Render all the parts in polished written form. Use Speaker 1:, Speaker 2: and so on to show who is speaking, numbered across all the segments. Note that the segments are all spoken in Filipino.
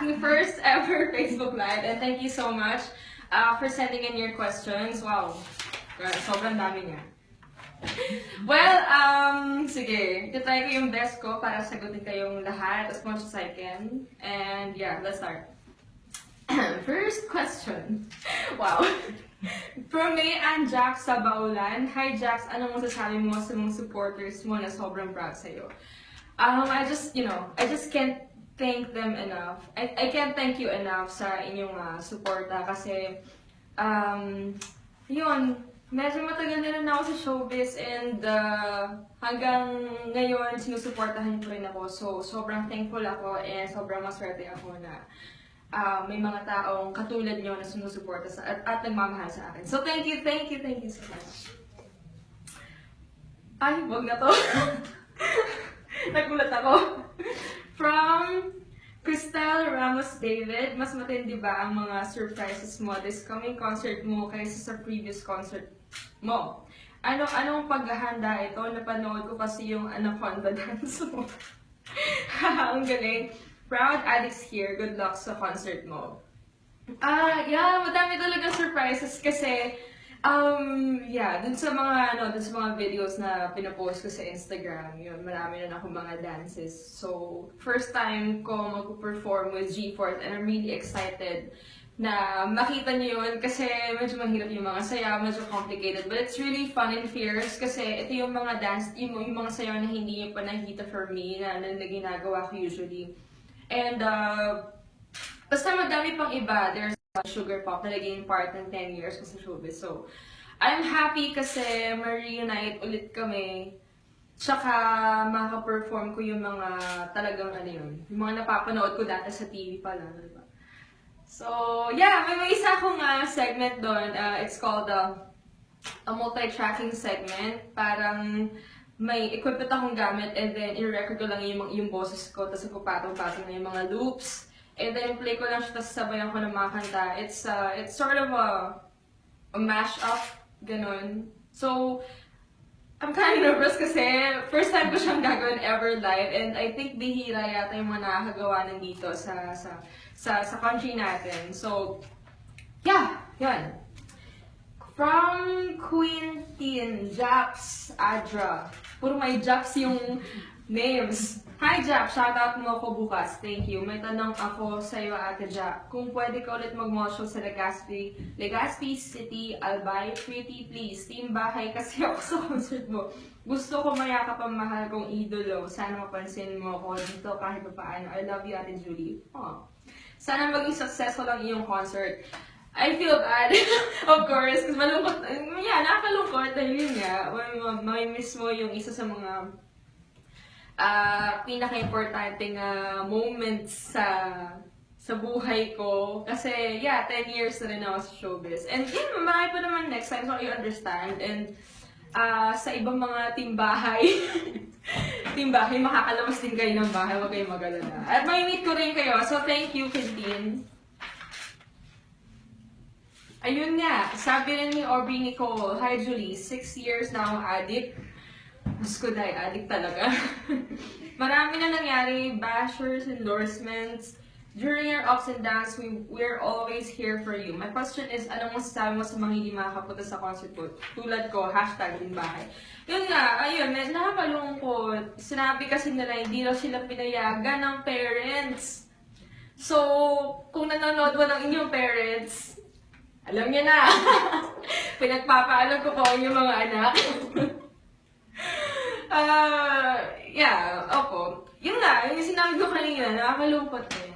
Speaker 1: aking first ever Facebook Live. And thank you so much for sending in your questions. Wow, sobrang dami niya. Well, sige, titry ko yung best ko para sagutin kayong lahat as much as I can. And yeah, let's start. First question. Wow. From May and Jax sa Baulan. Hi Jax, anong masasabi mo sa mga supporters mo na sobrang proud sa'yo? I just can't thank them enough. I can't thank you enough sa inyong suporta kasi, yun, medyo matagal na rin ako sa showbiz and hanggang ngayon sinusuportahan ko rin ako. So, sobrang thankful ako and sobrang maswerte ako na may mga taong katulad nyo na sinusuporta at nagmamahal sa akin. So, thank you so much. Ay, wag na to. Nagulat ako. From Cristel Ramos David, mas matindi ba ang mga surprises mo this coming concert mo kaysa sa previous concert mo? Anong paghahanda ito? Napanood ko kasi yung Anaconda dance mo. Ang galing. Proud Addicts here. Good luck sa concert mo. Yeah, madami talaga surprises kasi dun sa mga videos na pinapost ko sa Instagram, yun, marami na ako mga dances. So, first time ko mag-perform with G4 and I'm really excited na makita niyo yun kasi medyo mahirap yung mga sayaw, medyo complicated. But it's really fun and fierce kasi ito yung mga dance, yung mga sayaw na hindi pa nakita for me na ginagawa ko usually. And, basta madami pang iba. There's Sugar Pop na naging part ng 10 years ko sa showbiz. So, I'm happy kasi ma-reunite ulit kami. Tsaka, maka-perform ko yung mga talagang yung mga napapanood ko dati sa TV pala. Diba? So, yeah, may isa akong segment doon. It's called a multi-tracking segment. Parang may equipment akong gamit and then i-record ko lang yung boses ko, tapos ipapatong-patong na yung mga loops. And then play ko lang siya, tapos sabayan ko ng mga kanta. It's sort of a mash-up, ganun. So, I'm kind of nervous kasi first time ko siyang gagawin ever live and I think bihira yata yung mga nakakagawa nandito sa country natin. So, yeah, yun. From Quintin, Japs, Adra. Puro may Japs yung names. Hi Jap, shoutout mo ako bukas. Thank you. May tanong ako sa iyo, Ate Jap. Kung pwede ka ulit mag-motion sa Legazpi City, Albay, pretty please. Team bahay kasi ako sa concert mo. Gusto ko mayakap ang mahal kong idolo. Sana mapansin mo ako dito kahit pa paano. I love you, Ate Julie. Oh. Sana maging successful ang iyong concert. I feel bad, of course, kasi malungkot. Yeah, nakakalungkot. Yun nga, may miss mo yung isa sa mga pinaka-importanting moments sa buhay ko. Kasi, yeah, 10 years na rin ako sa showbiz. And yun, marami pa naman next time, so you understand. And sa ibang mga team bahay, makakalabas din kayo ng bahay, huwag kayong mag-alala. At may meet ko rin kayo, so thank you, Quintin. Ayun nga, sabi rin ni Aubrey Nicole, hi Julie, 6 years na akong addict. Diyos ko dahil addict talaga. Marami na nangyari, bashers, endorsements. During your ups and downs, we're always here for you. My question is, anong masasabi mo sa mga hindi makakapunta sa concert ko? Tulad ko, #dinbahay. Yun nga, ayun, nakakalungkot. Sinabi kasi nila, hindi raw sila pinayagan ng parents. So, kung nanonood mo ng inyong parents, alam niyo na. Pinagpapaalam ko po yung mga anak. Yeah, opo. Yun nga, yung sinabi ko kanina, nakakalungkot din.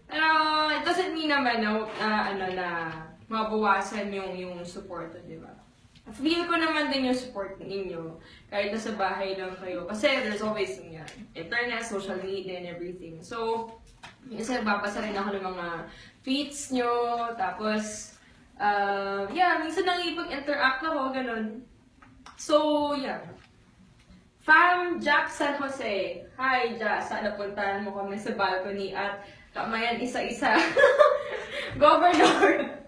Speaker 1: Pero, it doesn't mean naman na mabawasan yung support, di ba? Feel ko naman din yung support ninyo, kahit nasa bahay lang kayo. Kasi there's always internet, social media, and everything. So, minsan nagbabasa rin ako ng mga tweets nyo, tapos, minsan nakipag-interact ako, ganun. So, yeah. Fam Jack San Jose. Hi, Jack. Sana puntahan mo kami sa balcony at kamayan isa-isa. Governor.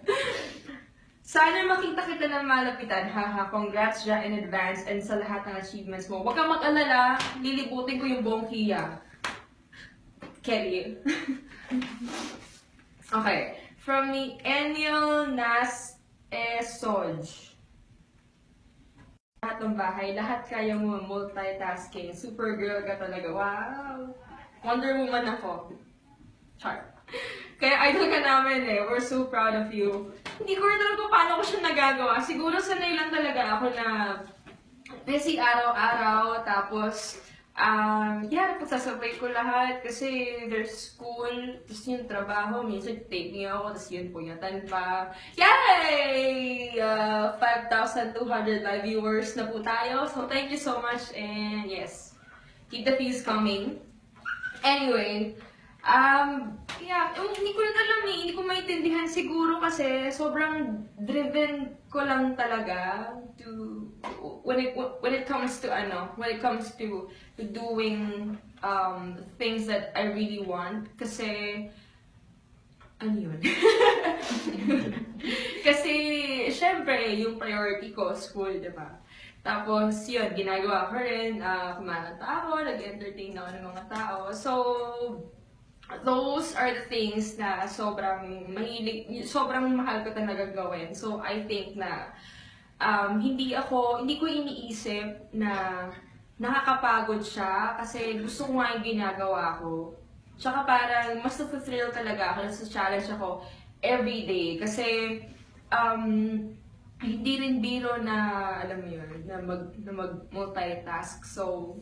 Speaker 1: Sana makita kita ng malapitan. Haha, congrats Jack in advance and sa lahat ng achievements mo. Huwag kang mag-alala, lilibutin ko yung buong Kia. Kelly. Okay. From ni Enil Nas Esoj. Lahat ng bahay, lahat kaya mo multitasking. Supergirl ka talaga. Wow! Wonder Woman ako. Char. Kaya idol ka namin eh. We're so proud of you. Hindi ko rin alam kung paano ko siya nagagawa. Siguro sanay lang talaga ako na busy araw-araw. Tapos, pagsasabay ko lahat kasi there's school, tapos yung trabaho, minsan taking ako, tapos yun puyatan pa. Yay! 5,200 live viewers na po tayo. So, thank you so much and yes, keep the views coming. Anyway, hindi ko rin alam eh, hindi ko maintindihan siguro kasi sobrang driven ko lang talaga to when it comes to doing things that I really want kasi ano yun? Kasi syempre yung priority ko school, di ba? Tapos, yun, ginagawa ko rin, kumakanta ako, nag-entertain ako ng mga tao. So, those are the things na sobrang mahal ko talaga gawin. So, I think na hindi ko iniisip na nakakapagod siya kasi gusto ko nga yung ginagawa ko. Tsaka parang mas na-thrill talaga ako sa challenge ako everyday. Kasi, hindi rin biro na, alam mo yun, na mag-multitask. So,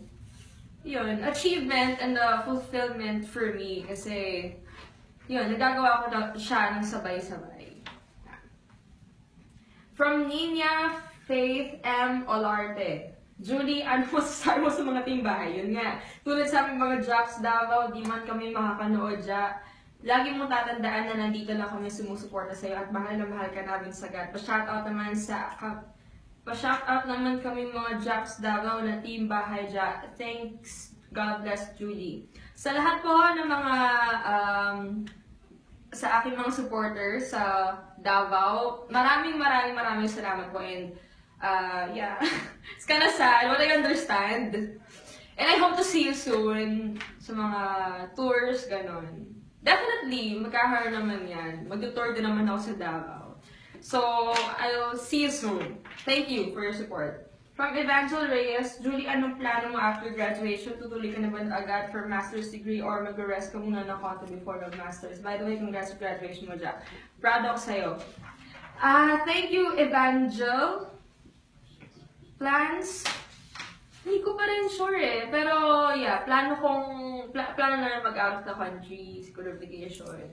Speaker 1: yun, achievement and fulfillment for me kasi, yun, nagagawa ko siya ng sabay-sabay. From Nina Faith M. Olarte. Julie, ano masasabi mo sa mga timbahay? Yun nga, tulad sa aming mga Jocks Davao, di man kami makakanood dyan. Lagi mo tatandaan na nandito lang kami sumusuporta sa'yo at mahal na mahal ka namin sagad. Pa-shoutout naman kami mga Jocks Davao na team bahay dyan. Thanks, God bless Julie. Sa lahat po ng mga, sa aking mga supporters sa Davao, maraming salamat po and it's kinda sad, but I understand. And I hope to see you soon sa mga tours, ganon. Definitely, magkakaroon naman yan. Mag-tour din naman ako sa Davao. So, I'll see you soon. Thank you for your support. From Evangel Reyes, Julie, anong plano mo after graduation? Tutuloy ka naman agad for master's degree or mag-rest ka muna ng konti before mag-master's? By the way, congrats sa graduation mo dyan. Proud ako sa'yo. Thank you, Evangel. Plans? Hindi ko pa rin sure eh. Pero, yeah, plano na mag-out of the country, siguro vacation,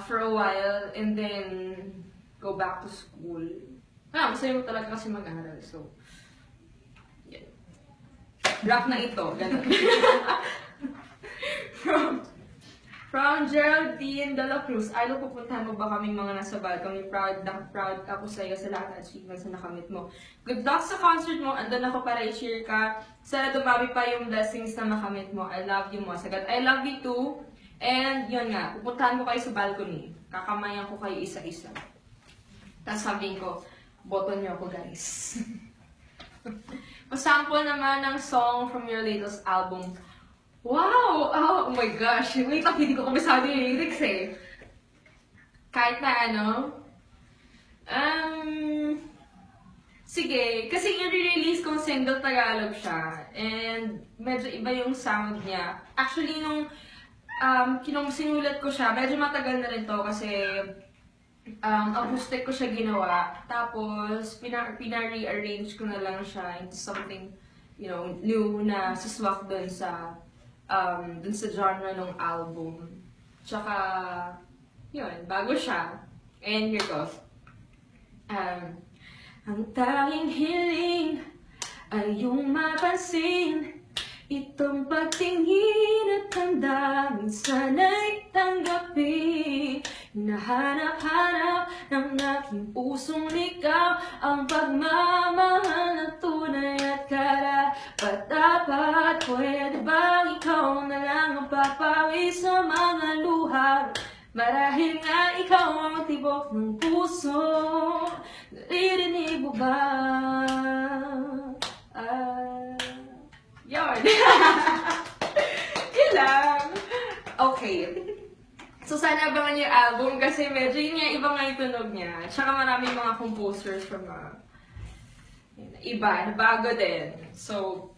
Speaker 1: for a while, and then go back to school. Masaya mo talaga kasi mag-aral, so, yeah. Rock na ito, ganun. From Geraldine De La Cruz, Idol, pupuntahan mo ba kaming mga nasa balcony? Proud ako sa iyo sa lahat ng achievements na nakamit mo. Good luck sa concert mo. Andun ako para i-cheer ka. Sana dumami pa yung blessings na makamit mo. I love you mo. Sagad, I love you too. And yun nga, pupuntahan ko kayo sa balcony. Kakamayan ko kayo isa-isa. Tapos sabihin ko, boto niyo ako guys. Pasample naman ng song from your latest album. Wow! Oh my gosh! Wait lang, hindi ko kabisado yung lyrics eh. Kahit na ano. Sige, kasi i-release kong single Tagalog siya. And medyo iba yung sound niya. Actually, nung sinulat ko siya, medyo matagal na rin to kasi acoustic ko siya ginawa. Tapos, pina-rearrange ko na lang siya into something, new na siswak dun sa genre ng album. Tsaka, yun, bago siya. And here goes. Ang tanging hiling ay iyong mapansin. Itong pagtingin at handa minsan'y tanggapin. Hinahanap-hanap ng aking pusong ligaw ang pagmamahal na tunay at karapat-dapat. Pwede bang ikaw na lang ang papawi sa mga luha? Marahil nga ikaw ang tibok ng puso. Naririnig mo ba? Yun. Yun lang. Okay. So, sana abangan yung album kasi medyo yun nga, iba nga yung tunog niya. Tsaka maraming mga composers from iba, na bago din. So,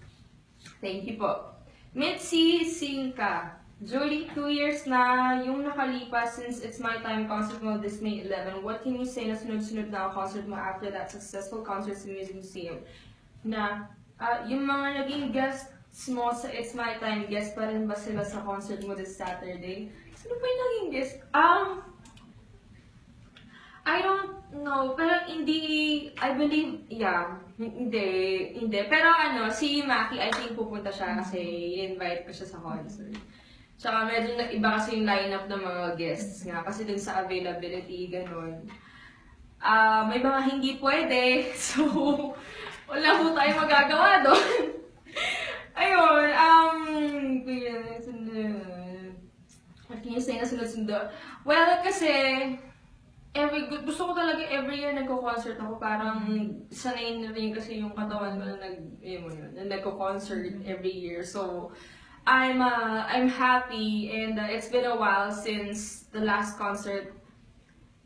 Speaker 1: thank you po. Mitzi Singka. Julie, 2 years na yung nakalipas since It's My Time concert mo this May 11. What can you say na sunod-sunod na concert mo after that successful concert sa Music Museum? Na yung mga naging guests mo sa It's My Time, guest pa rin ba sila sa concert mo this Saturday? Sino pa yung naging guest? I don't know, pero hindi, I believe, yeah, hindi. Pero si Maki, I think pupunta siya kasi invite ko siya sa concert. Tsaka medyo iba kasi yung lineup ng mga guests nga, kasi dun sa availability, ganun. May mga hindi pwede, so wala po tayo magagawa doon. Ayun, what can you say na sunod-sunod? Well, kasi, gusto ko talaga every year nagko-concert ako, parang sanay na rin kasi yung katawan ko na nagko-concert every year. So, I'm happy and it's been a while since the last concert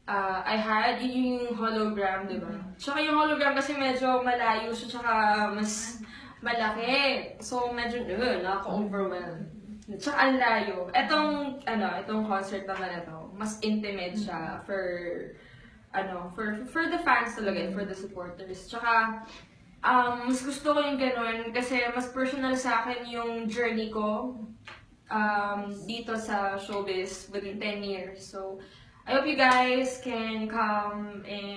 Speaker 1: I had yung hologram, di ba? Tsaka yung hologram kasi medyo malayo siya, tsaka mas malaki. So medyo nakaka-overwhelm. Tsaka ang layo. Itong concert naman na to, mas intimate siya for the fans talaga and for the supporters. Tsaka mas gusto ko yung ganun kasi mas personal sa akin yung journey ko dito sa showbiz within 10 years. So, I hope you guys can come and